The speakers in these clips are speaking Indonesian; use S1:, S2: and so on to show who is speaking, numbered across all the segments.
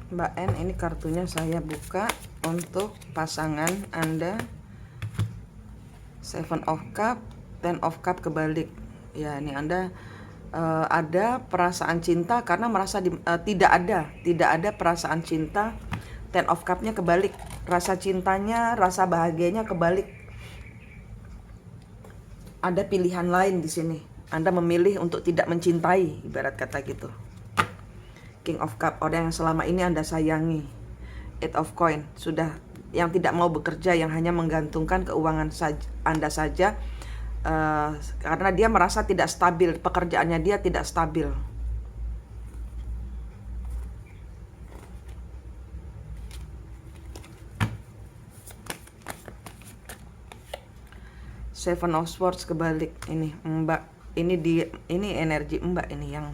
S1: Mbak N, ini kartunya saya buka untuk pasangan Anda. Seven of Cup, Ten of Cup kebalik. Ya, ini Anda ada perasaan cinta karena merasa tidak ada perasaan cinta. Ten of Cup-nya kebalik. Rasa cintanya, rasa bahagianya kebalik. Ada pilihan lain di sini. Anda memilih untuk tidak mencintai, ibarat kata gitu. King of Cup, orang yang selama ini Anda sayangi. Eight of Coin, sudah yang tidak mau bekerja, yang hanya menggantungkan keuangan Anda saja, karena dia merasa tidak stabil, pekerjaannya dia tidak stabil. Seven of Swords kebalik. Ini Mbak, ini energi Mbak ini yang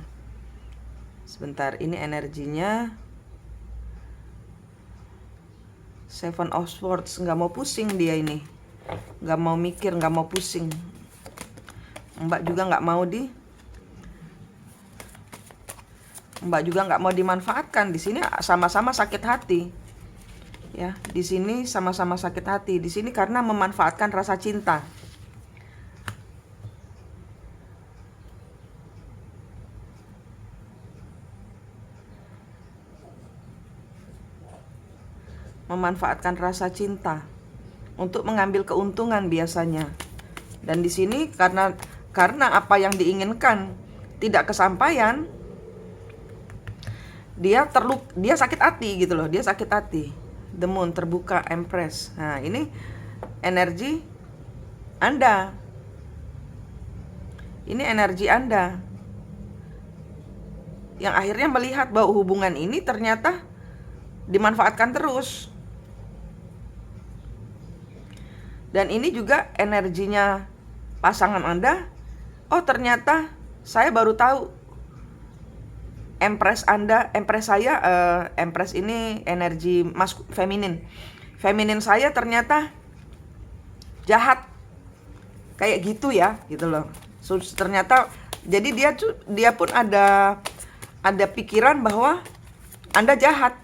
S1: sebentar, ini energinya Seven of Swords, nggak mau pusing dia ini, nggak mau mikir, nggak mau pusing. Mbak juga nggak mau dimanfaatkan. Di sini sama-sama sakit hati, ya. Di sini sama-sama sakit hati. Di sini karena memanfaatkan rasa cinta. Memanfaatkan rasa cinta untuk mengambil keuntungan biasanya. Dan di sini karena apa yang diinginkan tidak kesampaian, dia sakit hati gitu loh, dia sakit hati. The Moon terbuka, Empress. Nah, ini energi Anda. Ini energi Anda yang akhirnya melihat bahwa hubungan ini ternyata dimanfaatkan terus. Dan ini juga energinya pasangan Anda. Oh, ternyata saya baru tahu Empress Anda, Empress saya, Empress ini energi feminin. Feminin saya ternyata jahat. Kayak gitu ya, gitu loh. So, ternyata jadi dia pun ada pikiran bahwa Anda jahat.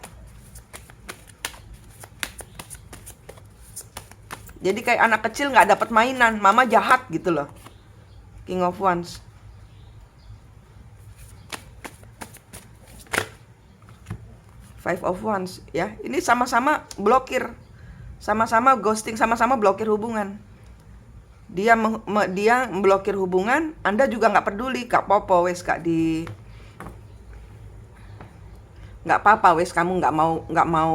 S1: Jadi kayak anak kecil nggak dapat mainan, mama jahat gitu loh. King of Wands. Five of Wands, ya. Ini sama-sama blokir, sama-sama ghosting, sama-sama blokir hubungan. Dia memblokir hubungan, Anda juga nggak peduli, Kak Popo wes Kak di, nggak apa-apa wes, kamu nggak mau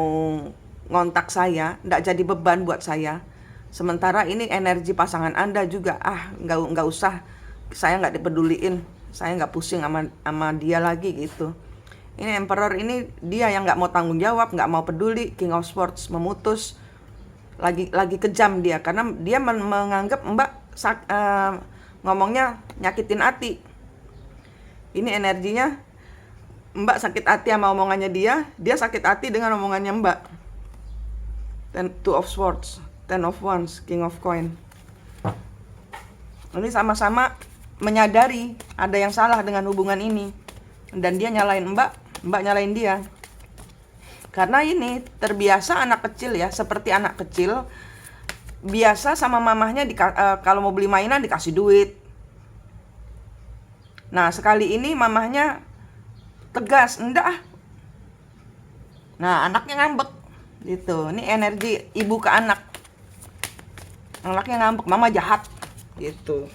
S1: ngontak saya, nggak jadi beban buat saya. Sementara ini energi pasangan Anda juga, nggak usah, saya nggak dipeduliin, saya nggak pusing sama dia lagi gitu. Ini Emperor, ini dia yang nggak mau tanggung jawab, nggak mau peduli. King of Swords memutus, lagi kejam dia karena dia menganggap Mbak ngomongnya nyakitin hati. Ini energinya Mbak sakit hati sama omongannya dia sakit hati dengan omongannya Mbak. Two of Swords, Ten of Wands, King of Coin. Ini sama-sama menyadari ada yang salah dengan hubungan ini. Dan dia nyalain Mbak nyalain dia. Karena ini terbiasa anak kecil ya, seperti anak kecil. Biasa sama mamahnya kalau mau beli mainan dikasih duit. Nah, sekali ini mamahnya tegas, enggak. Nah, anaknya ngambek gitu. Ini energi ibu ke anak. Anaknya ngambek, mama jahat gitu.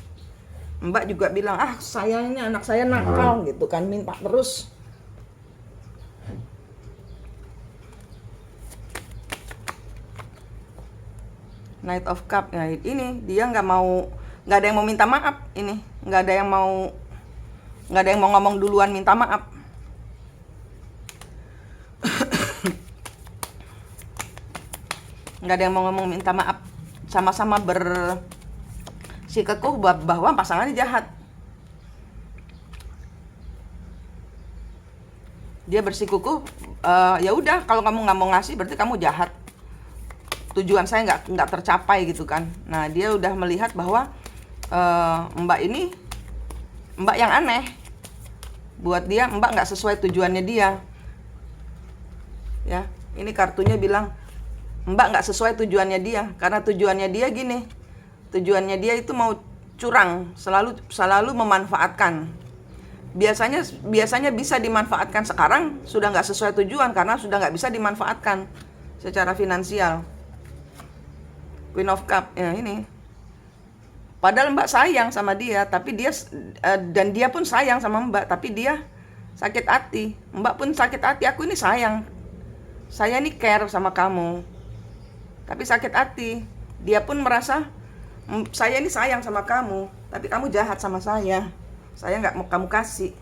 S1: Mbak juga bilang, sayangnya anak saya nakal gitu kan, minta terus. Knight of Cup, nah ini dia nggak ada yang mau minta maaf. Ini nggak ada yang mau ngomong duluan minta maaf. Nggak ada yang mau ngomong minta maaf. Sama-sama bersikukuh bahwa pasangannya jahat. Dia bersikukuh, ya udah, kalau kamu nggak mau ngasih berarti kamu jahat. Tujuan saya nggak tercapai gitu kan. Nah, dia udah melihat bahwa Mbak ini Mbak yang aneh. Buat dia Mbak nggak sesuai tujuannya dia. Ya, ini kartunya bilang Mbak nggak sesuai tujuannya dia, karena tujuannya dia gini, tujuannya dia itu mau curang, selalu memanfaatkan. Biasanya bisa dimanfaatkan, sekarang sudah nggak sesuai tujuan karena sudah nggak bisa dimanfaatkan secara finansial. Queen of Cup ya ini. Padahal Mbak sayang sama dia, tapi dia dan dia pun sayang sama Mbak, tapi dia sakit hati. Mbak pun sakit hati, aku ini sayang. Saya ini care sama kamu. Tapi sakit hati. Dia pun merasa saya ini sayang sama kamu, tapi kamu jahat sama saya. Saya nggak mau kamu kasih.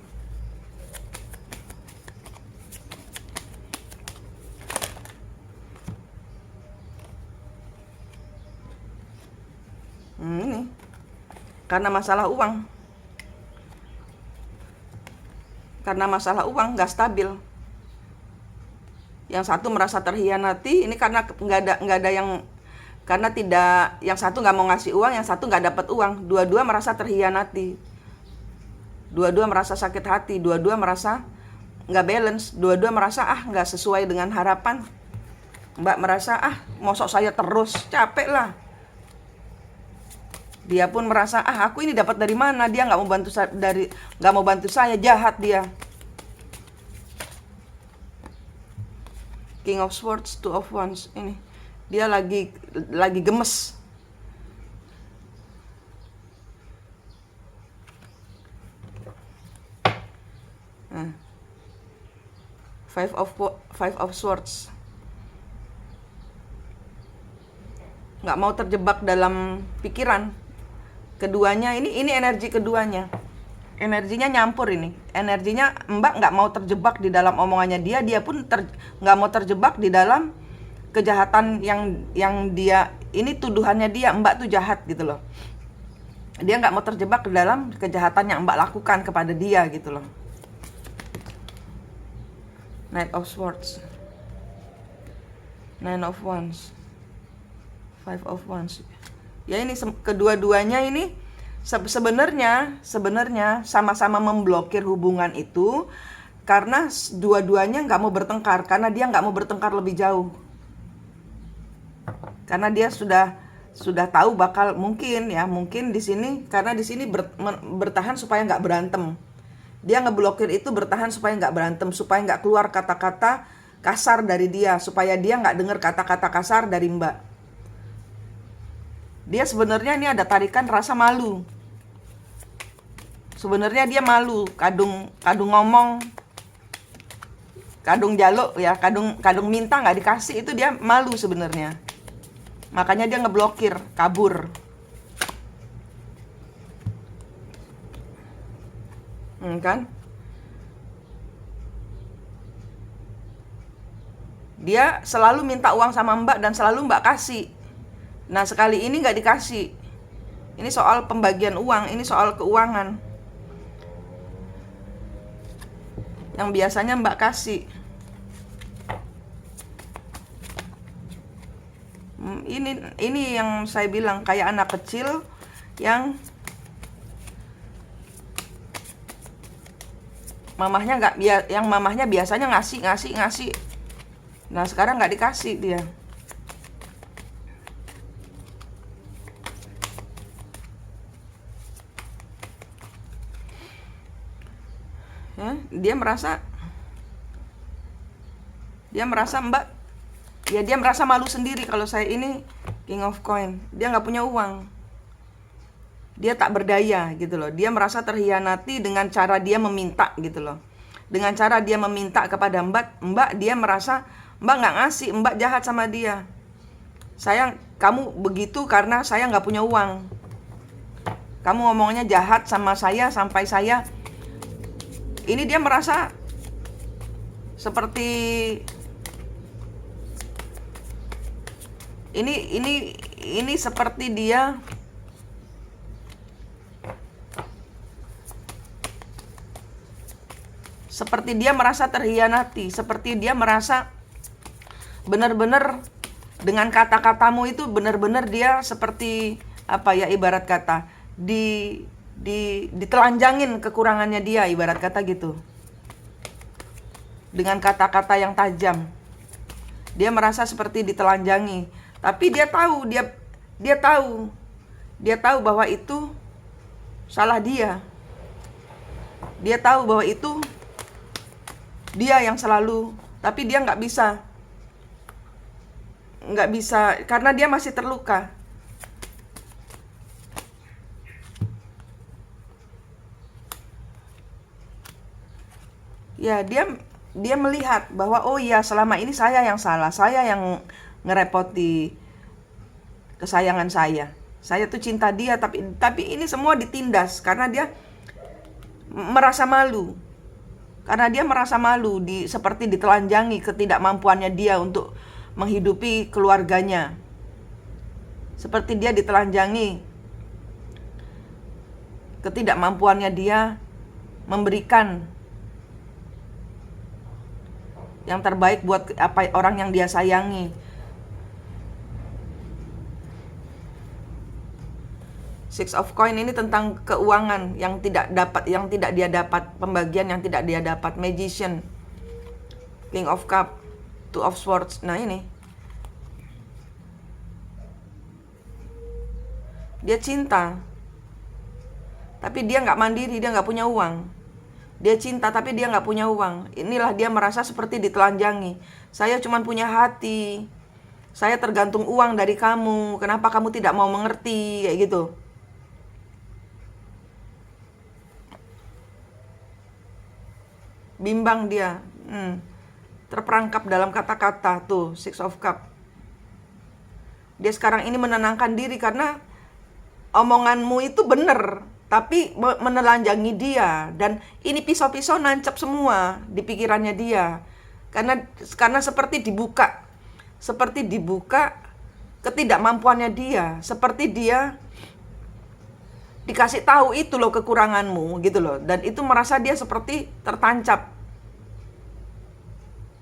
S1: Ini karena masalah uang. Karena masalah uang nggak stabil. Yang satu merasa terhianati, ini karena nggak ada yang, karena tidak, yang satu nggak mau ngasih uang, yang satu nggak dapat uang. Dua-dua merasa terhianati. Dua-dua merasa sakit hati, dua-dua merasa nggak balance, dua-dua merasa nggak sesuai dengan harapan. Mbak merasa mosok saya terus, capek lah. Dia pun merasa aku ini dapat dari mana, dia nggak mau bantu saya, jahat dia. King of Swords, Two of Wands, ini dia lagi gemes. Five of Swords. Nggak mau terjebak dalam pikiran. Keduanya ini energi keduanya. Energinya nyampur ini. Energinya Mbak nggak mau terjebak di dalam omongannya dia. Dia pun nggak mau terjebak di dalam kejahatan yang dia, ini tuduhannya dia, Mbak tuh jahat gitu loh. Dia nggak mau terjebak di dalam kejahatan yang Mbak lakukan kepada dia gitu loh. Knight of Swords, Nine of Wands, Five of Wands. Ya ini kedua-duanya ini sebenarnya sama-sama memblokir hubungan itu karena dua-duanya nggak mau bertengkar, karena dia nggak mau bertengkar lebih jauh. Karena dia sudah tahu bakal mungkin di sini, karena di sini bertahan supaya nggak berantem. Dia ngeblokir itu bertahan supaya nggak berantem, supaya nggak keluar kata-kata kasar dari dia, supaya dia nggak dengar kata-kata kasar dari Mbak. Dia sebenarnya ini ada tarikan rasa malu. Sebenarnya dia malu, kadung ngomong, kadung jaluk ya, kadung minta nggak dikasih, itu dia malu sebenarnya. Makanya dia ngeblokir, kabur. Kan? Dia selalu minta uang sama Mbak dan selalu Mbak kasih. Nah sekali ini nggak dikasih. Ini soal pembagian uang, ini soal keuangan. Yang biasanya Mbak kasih. Ini yang saya bilang kayak anak kecil yang mamahnya biasanya ngasih. Nah sekarang nggak dikasih dia. Ya, dia merasa Mbak, ya dia merasa malu sendiri kalau saya ini King of Coin. Dia nggak punya uang. Dia tak berdaya gitu loh. Dia merasa terhianati dengan cara dia meminta gitu loh. Dengan cara dia meminta kepada Mbak dia merasa Mbak nggak ngasih, Mbak jahat sama dia. Kamu begitu karena saya nggak punya uang. Kamu ngomongnya jahat sama saya sampai saya. Ini dia merasa seperti ini seperti dia merasa terhianati, seperti dia merasa benar-benar dengan kata-katamu itu benar-benar dia seperti ibarat kata ditelanjangin kekurangannya dia, ibarat kata gitu, dengan kata-kata yang tajam. Dia merasa seperti ditelanjangi, tapi dia tahu, dia tahu, dia tahu bahwa itu salah dia. Dia tahu bahwa itu dia yang selalu, tapi dia nggak bisa karena dia masih terluka. Ya, dia melihat bahwa oh iya, selama ini saya yang salah, saya yang ngerepoti kesayangan saya. Saya tuh cinta dia, tapi ini semua ditindas karena dia merasa malu. Karena dia merasa malu seperti ditelanjangi ketidakmampuannya dia untuk menghidupi keluarganya. Seperti dia ditelanjangi ketidakmampuannya dia memberikan yang terbaik buat orang yang dia sayangi. Six of Coin ini tentang keuangan yang tidak dia dapat, pembagian yang tidak dia dapat. Magician, King of Cup, Two of Swords. Nah ini, dia cinta, tapi dia nggak mandiri, dia nggak punya uang. Dia cinta tapi dia nggak punya uang. Inilah dia merasa seperti ditelanjangi. Saya cuma punya hati, saya tergantung uang dari kamu. Kenapa kamu tidak mau mengerti, kayak gitu. Bimbang dia, terperangkap dalam kata-kata. Tuh, Six of Cup. Dia sekarang ini menenangkan diri karena omonganmu itu bener, tapi menelanjangi dia. Dan ini pisau-pisau nancap semua di pikirannya dia. Karena seperti dibuka ketidakmampuannya dia. Seperti dia dikasih tahu itu loh kekuranganmu gitu loh. Dan itu merasa dia seperti tertancap.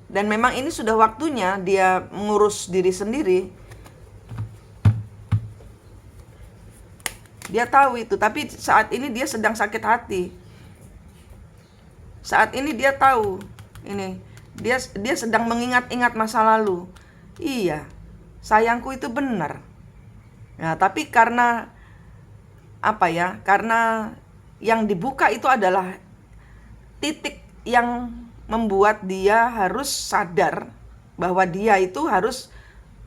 S1: Dan memang ini sudah waktunya dia mengurus diri sendiri. Dia tahu itu, tapi saat ini dia sedang sakit hati. Saat ini dia tahu, ini dia sedang mengingat-ingat masa lalu. Iya, sayangku itu benar. Nah, tapi karena apa ya? Karena yang dibuka itu adalah titik yang membuat dia harus sadar bahwa dia itu harus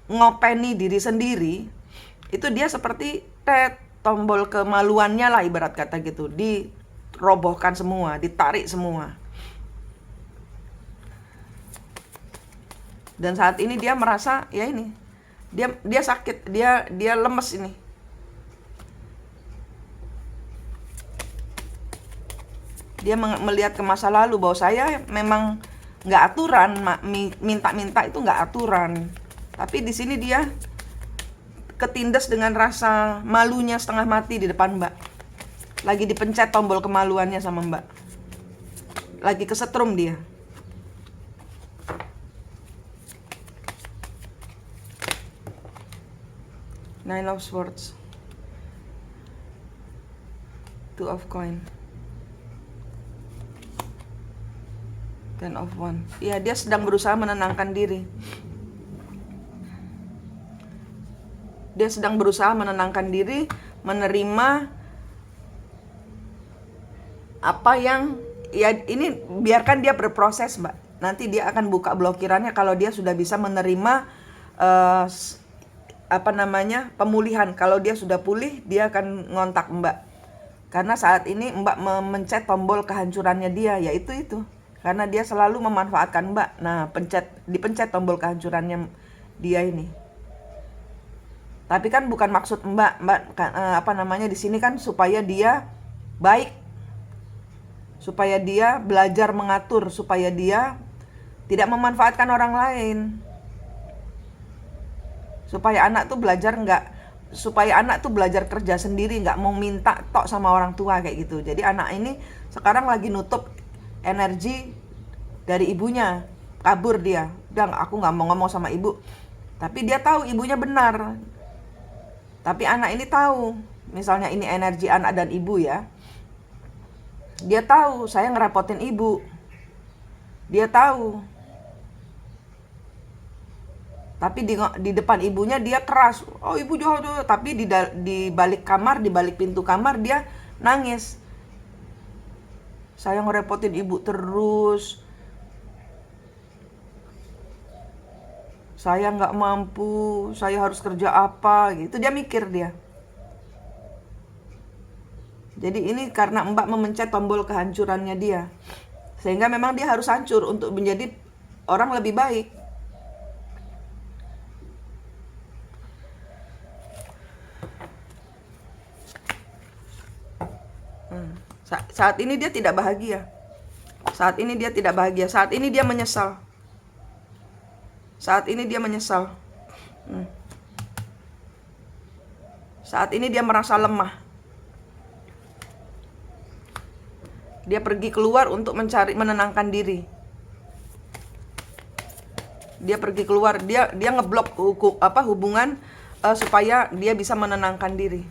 S1: ngopeni diri sendiri. Itu dia seperti tombol kemaluannya lah, ibarat kata gitu, dirobohkan semua, ditarik semua. Dan saat ini dia merasa ya ini, dia sakit, dia lemes ini. Dia melihat ke masa lalu bahwa saya memang nggak aturan, minta-minta itu nggak aturan. Tapi di sini dia ketindas dengan rasa malunya setengah mati di depan Mbak. Lagi dipencet tombol kemaluannya sama Mbak. Lagi kesetrum dia. Nine of Swords, Two of Coin, Ten of Wands. Ya, dia sedang berusaha menenangkan diri. Dia sedang berusaha menenangkan diri, menerima apa yang, ya ini biarkan dia berproses Mbak. Nanti dia akan buka blokirannya kalau dia sudah bisa menerima pemulihan. Kalau dia sudah pulih, dia akan ngontak Mbak. Karena saat ini Mbak memencet tombol kehancurannya dia, yaitu itu. Karena dia selalu memanfaatkan Mbak. Nah, dipencet tombol kehancurannya dia ini. Tapi kan bukan maksud Mbak di sini kan supaya dia baik. Supaya dia belajar mengatur, supaya dia tidak memanfaatkan orang lain. Supaya anak tuh belajar kerja sendiri, nggak mau minta tok sama orang tua kayak gitu. Jadi anak ini sekarang lagi nutup energi dari ibunya, kabur dia. Udah, aku nggak mau ngomong sama ibu. Tapi dia tahu ibunya benar. Tapi anak ini tahu, misalnya ini energi anak dan ibu ya. Dia tahu saya ngerepotin ibu. Dia tahu. Tapi di depan ibunya dia keras. Oh, ibu jahat. Tapi di balik kamar, di balik pintu kamar dia nangis. Saya ngerepotin ibu terus. Saya nggak mampu. Saya harus kerja apa? Gitu dia mikir dia. Jadi ini karena Mbak memencet tombol kehancurannya dia. Sehingga memang dia harus hancur untuk menjadi orang lebih baik. Saat ini dia tidak bahagia. Saat ini dia tidak bahagia. Saat ini dia menyesal. Saat ini dia menyesal. Saat ini dia merasa lemah. Dia pergi keluar untuk menenangkan diri. Dia pergi keluar, dia ngeblok hubungan supaya dia bisa menenangkan diri.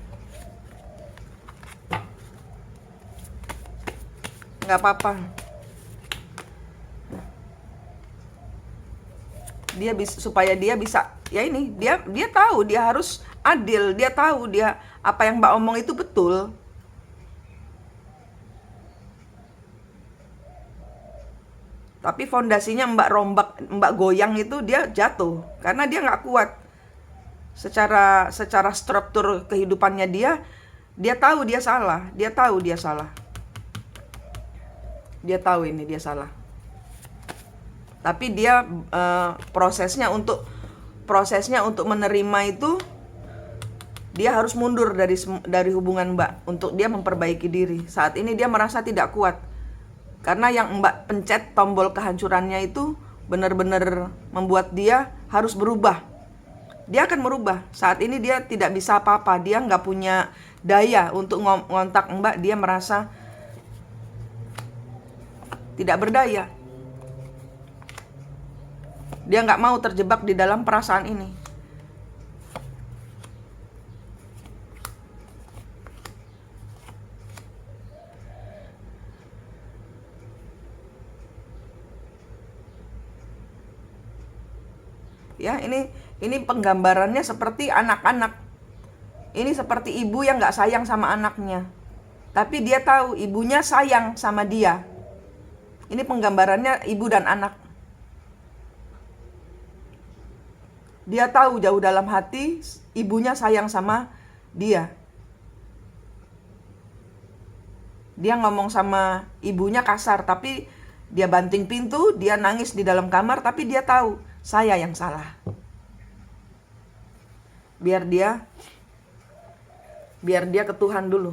S1: Nggak apa-apa. Supaya dia bisa, ya ini dia tahu dia harus adil, dia tahu dia apa yang Mbak omong itu betul. Tapi fondasinya Mbak goyang itu dia jatuh karena dia nggak kuat. Secara struktur kehidupannya dia tahu dia salah, dia tahu dia salah. Dia tahu ini dia salah. Tapi dia prosesnya untuk menerima itu dia harus mundur dari hubungan Mbak untuk dia memperbaiki diri. Saat ini dia merasa tidak kuat. Karena yang Mbak pencet tombol kehancurannya itu benar-benar membuat dia harus berubah. Dia akan merubah. Saat ini dia tidak bisa apa-apa. Dia nggak punya daya untuk ngontak Mbak. Dia merasa tidak berdaya. Dia nggak mau terjebak di dalam perasaan ini. Ya, ini penggambarannya seperti anak-anak. Ini seperti ibu yang nggak sayang sama anaknya. Tapi dia tahu ibunya sayang sama dia. Ini penggambarannya ibu dan anak. Dia tahu jauh dalam hati ibunya sayang sama dia. Dia ngomong sama ibunya kasar, tapi dia banting pintu, dia nangis di dalam kamar, tapi dia tahu saya yang salah. Biar dia ke Tuhan dulu.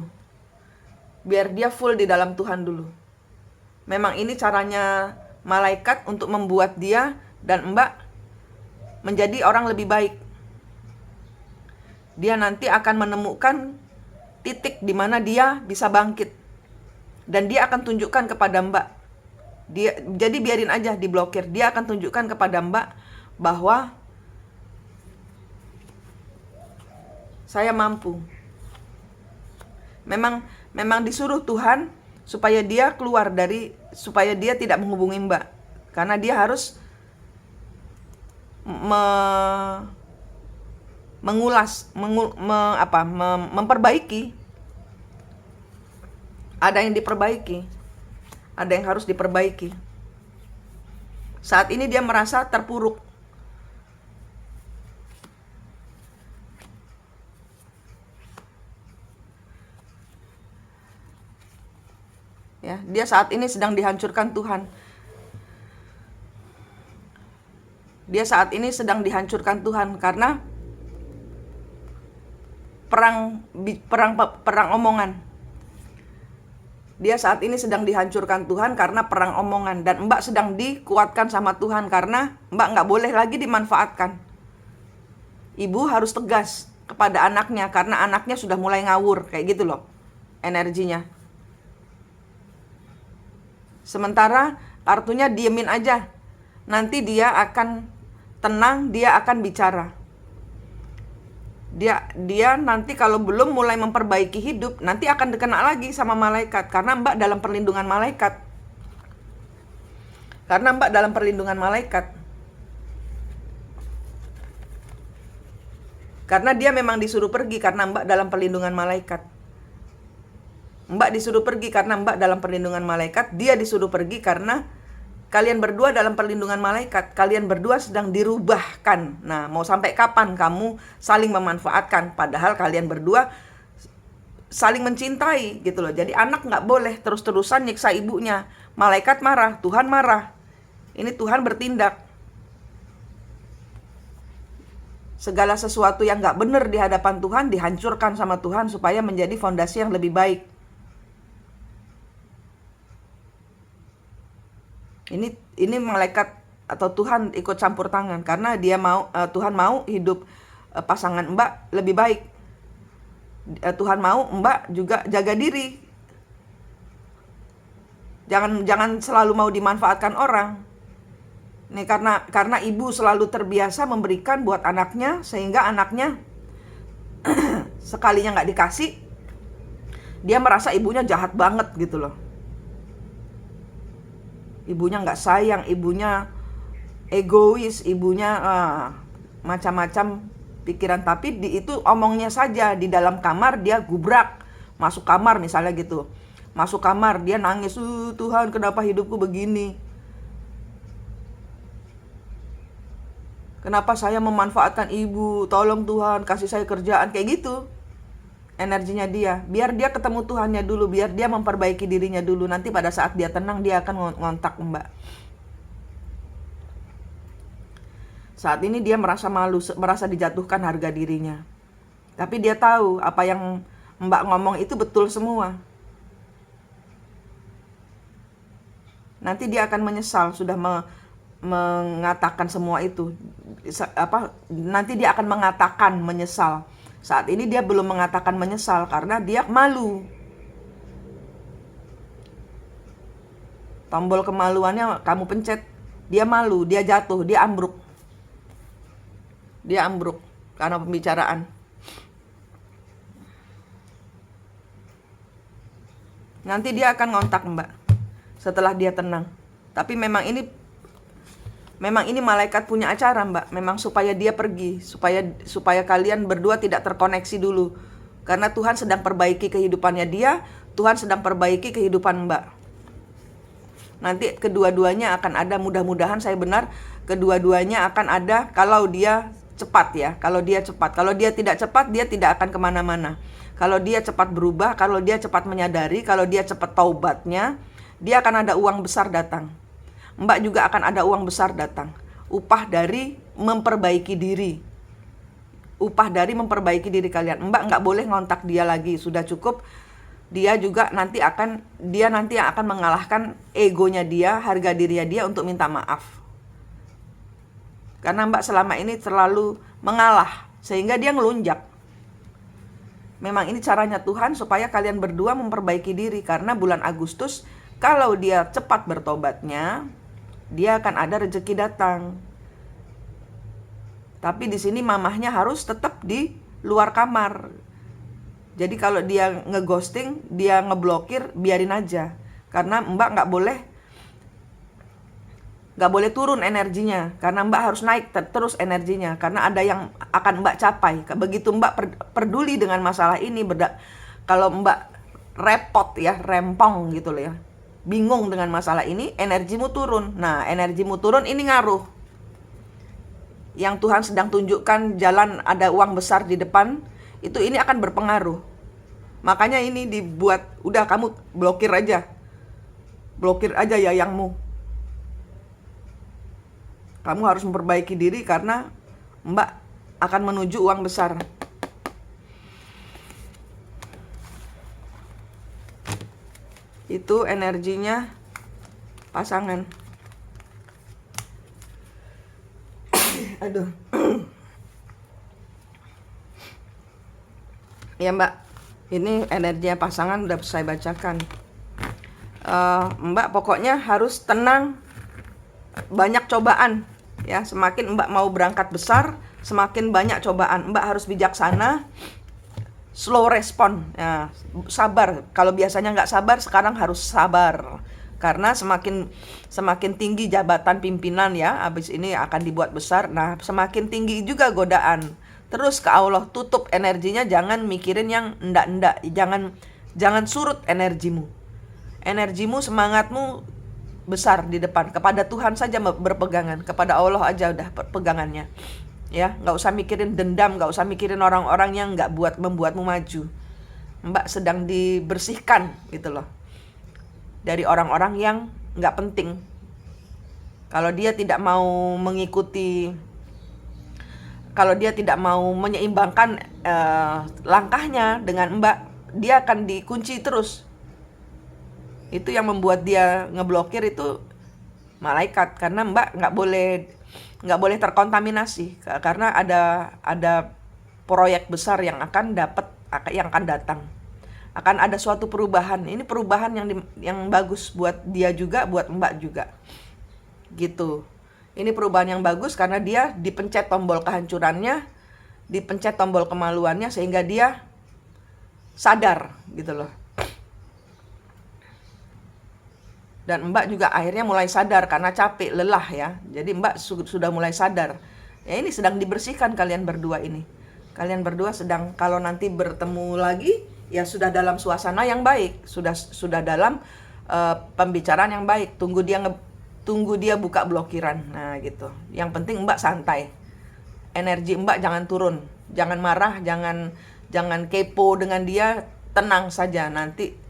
S1: Biar dia full di dalam Tuhan dulu. Memang ini caranya malaikat untuk membuat dia dan Mbak menjadi orang lebih baik. Dia nanti akan menemukan titik di mana dia bisa bangkit. Dan dia akan tunjukkan kepada Mbak. Jadi biarin aja diblokir. Dia akan tunjukkan kepada Mbak bahwa saya mampu. Memang disuruh Tuhan supaya dia supaya dia tidak menghubungi Mbak. Karena dia harus memperbaiki. Ada yang diperbaiki. Ada yang harus diperbaiki. Saat ini dia merasa terpuruk. Ya, dia saat ini sedang dihancurkan Tuhan. Dia saat ini sedang dihancurkan Tuhan karena perang omongan. Dia saat ini sedang dihancurkan Tuhan karena perang omongan. Dan Mbak sedang dikuatkan sama Tuhan karena Mbak nggak boleh lagi dimanfaatkan. Ibu harus tegas kepada anaknya karena anaknya sudah mulai ngawur. Kayak gitu loh energinya. Sementara kartunya diemin aja. Nanti dia akan tenang, dia akan bicara. Dia nanti kalau belum mulai memperbaiki hidup, nanti akan dikena lagi sama malaikat. Karena Mbak dalam perlindungan malaikat. Karena dia memang disuruh pergi karena Mbak dalam perlindungan malaikat. Mbak disuruh pergi karena Mbak dalam perlindungan malaikat. Dia disuruh pergi karena kalian berdua dalam perlindungan malaikat. Kalian berdua sedang dirubahkan. Nah, mau sampai kapan kamu saling memanfaatkan? Padahal kalian berdua saling mencintai gitu loh. Jadi anak nggak boleh terus-terusan nyiksa ibunya. Malaikat marah, Tuhan marah. Ini Tuhan bertindak. Segala sesuatu yang nggak benar di hadapan Tuhan dihancurkan sama Tuhan supaya menjadi fondasi yang lebih baik. Ini malaikat atau Tuhan ikut campur tangan karena dia mau Tuhan mau hidup pasangan Mbak lebih baik. Tuhan mau Mbak juga jaga diri. Jangan selalu mau dimanfaatkan orang. Nih karena ibu selalu terbiasa memberikan buat anaknya sehingga anaknya sekalinya nggak dikasih dia merasa ibunya jahat banget gitu loh. Ibunya nggak sayang, ibunya egois, ibunya macam-macam pikiran. Tapi itu omongnya saja, di dalam kamar dia gubrak. Masuk kamar misalnya gitu, masuk kamar dia nangis, Tuhan kenapa hidupku begini, kenapa saya memanfaatkan ibu, tolong Tuhan kasih saya kerjaan, kayak gitu energinya dia. Biar dia ketemu Tuhannya dulu, biar dia memperbaiki dirinya dulu. Nanti pada saat dia tenang dia akan ngontak Mbak. Saat ini dia merasa malu, merasa dijatuhkan harga dirinya. Tapi dia tahu apa yang Mbak ngomong itu betul semua. Nanti dia akan menyesal sudah mengatakan semua itu. Nanti dia akan mengatakan menyesal. Saat ini dia belum mengatakan menyesal karena dia malu. Tombol kemaluannya kamu pencet, dia malu, dia jatuh, dia ambruk. Dia ambruk karena pembicaraan. Nanti dia akan ngontak Mbak setelah dia tenang. Tapi memang ini malaikat punya acara Mbak. Memang supaya dia pergi, supaya kalian berdua tidak terkoneksi dulu. Karena Tuhan sedang perbaiki kehidupannya dia, Tuhan sedang perbaiki kehidupan Mbak. Nanti kedua-duanya akan ada, mudah-mudahan saya benar, kedua-duanya akan ada kalau dia cepat ya. Kalau dia cepat, kalau dia tidak cepat dia tidak akan kemana-mana. Kalau dia cepat berubah, kalau dia cepat menyadari, kalau dia cepat taubatnya, dia akan ada uang besar datang. Mbak juga akan ada uang besar datang. Upah dari memperbaiki diri. Upah dari memperbaiki diri kalian. Mbak nggak boleh ngontak dia lagi. Sudah cukup. Dia nanti yang akan mengalahkan egonya dia, harga dirinya dia untuk minta maaf. Karena Mbak selama ini terlalu mengalah. Sehingga dia ngelunjak. Memang ini caranya Tuhan supaya kalian berdua memperbaiki diri. Karena bulan Agustus, kalau dia cepat bertobatnya, dia akan ada rezeki datang. Tapi di sini mamahnya harus tetap di luar kamar. Jadi kalau dia ngeghosting, dia ngeblokir, biarin aja. Karena Mbak nggak boleh turun energinya. Karena Mbak harus naik terus energinya. Karena ada yang akan Mbak capai. Begitu Mbak peduli dengan masalah ini, kalau Mbak repot ya, rempong gitu loh ya, bingung dengan masalah ini, energimu turun. Nah, energimu turun ini ngaruh. Yang Tuhan sedang tunjukkan jalan ada uang besar di depan, ini akan berpengaruh. Makanya ini dibuat, udah kamu blokir aja. Blokir aja yayangmu. Kamu harus memperbaiki diri karena Mbak akan menuju uang besar. Itu energinya pasangan. Aduh. Ya Mbak, ini energinya pasangan udah saya bacakan. Mbak pokoknya harus tenang, banyak cobaan ya. Semakin Mbak mau berangkat besar, semakin banyak cobaan. Mbak harus bijaksana, slow respon ya, sabar. Kalau biasanya nggak sabar, sekarang harus sabar. Karena semakin tinggi jabatan pimpinan ya, habis ini akan dibuat besar. Nah, semakin tinggi juga godaan. terus ke Allah, tutup energinya, jangan mikirin yang enggak-enggak, jangan surut energimu. Energimu, semangatmu besar di depan, kepada Tuhan saja berpegangan, kepada Allah aja udah pegangannya. Ya, nggak usah mikirin dendam, nggak usah mikirin orang-orang yang nggak membuatmu maju. Mbak sedang dibersihkan gitu loh, dari orang-orang yang nggak penting. Kalau dia tidak mau mengikuti, kalau dia tidak mau menyeimbangkan langkahnya dengan Mbak, dia akan dikunci terus. Itu yang membuat dia ngeblokir itu malaikat, karena Mbak nggak boleh terkontaminasi, karena ada proyek besar yang akan datang, akan ada suatu perubahan. Ini perubahan yang bagus buat dia juga, buat Mbak juga, gitu. Ini perubahan yang bagus karena dia dipencet tombol kehancurannya, dipencet tombol kemaluannya, sehingga dia sadar gitu loh. Dan Mbak juga akhirnya mulai sadar karena capek, lelah ya. Jadi Mbak sudah mulai sadar. Ya, ini sedang dibersihkan kalian berdua ini. Kalian berdua sedang, kalau nanti bertemu lagi, ya sudah dalam suasana yang baik, sudah dalam pembicaraan yang baik. Tunggu dia buka blokiran. Nah, gitu. Yang penting Mbak santai. Energi Mbak jangan turun, jangan marah, jangan kepo dengan dia, tenang saja. Nanti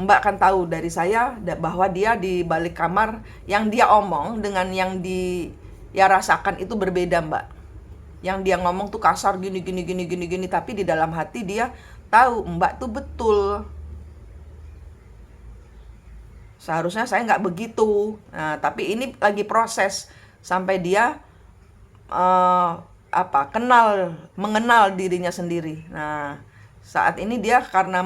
S1: Mbak akan tahu dari saya bahwa dia di balik kamar, yang dia omong dengan yang dia rasakan itu berbeda, Mbak. Yang dia ngomong tuh kasar gini, tapi di dalam hati dia tahu Mbak tuh betul. Seharusnya saya nggak begitu. Nah, tapi ini lagi proses sampai dia mengenal dirinya sendiri. Nah, saat ini dia karena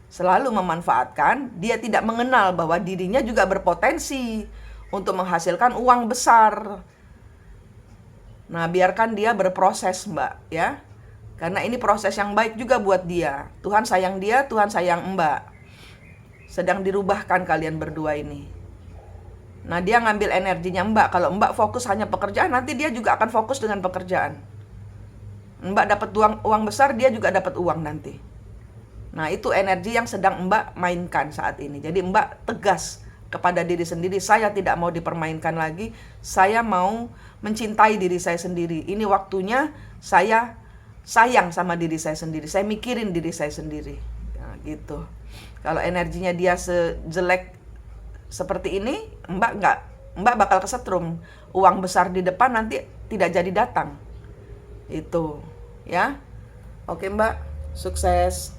S1: selalu memanfaatkan, dia tidak mengenal bahwa dirinya juga berpotensi untuk menghasilkan uang besar. Nah, biarkan dia berproses, Mbak, ya. Karena ini proses yang baik juga buat dia. Tuhan sayang dia, Tuhan sayang Mbak. Sedang dirubahkan kalian berdua ini. Nah, dia ngambil energinya Mbak. Kalau Mbak fokus hanya pekerjaan, nanti dia juga akan fokus dengan pekerjaan. Mbak dapat uang besar, dia juga dapat uang nanti. Nah, itu energi yang sedang Mbak mainkan saat ini. Jadi Mbak tegas kepada diri sendiri, saya tidak mau dipermainkan lagi, saya mau mencintai diri saya sendiri. Ini waktunya saya sayang sama diri saya sendiri, saya mikirin diri saya sendiri. Nah, gitu. Kalau energinya dia sejelek seperti ini, Mbak bakal kesetrum. Uang besar di depan nanti tidak jadi datang. Itu, ya. Oke, Mbak, sukses.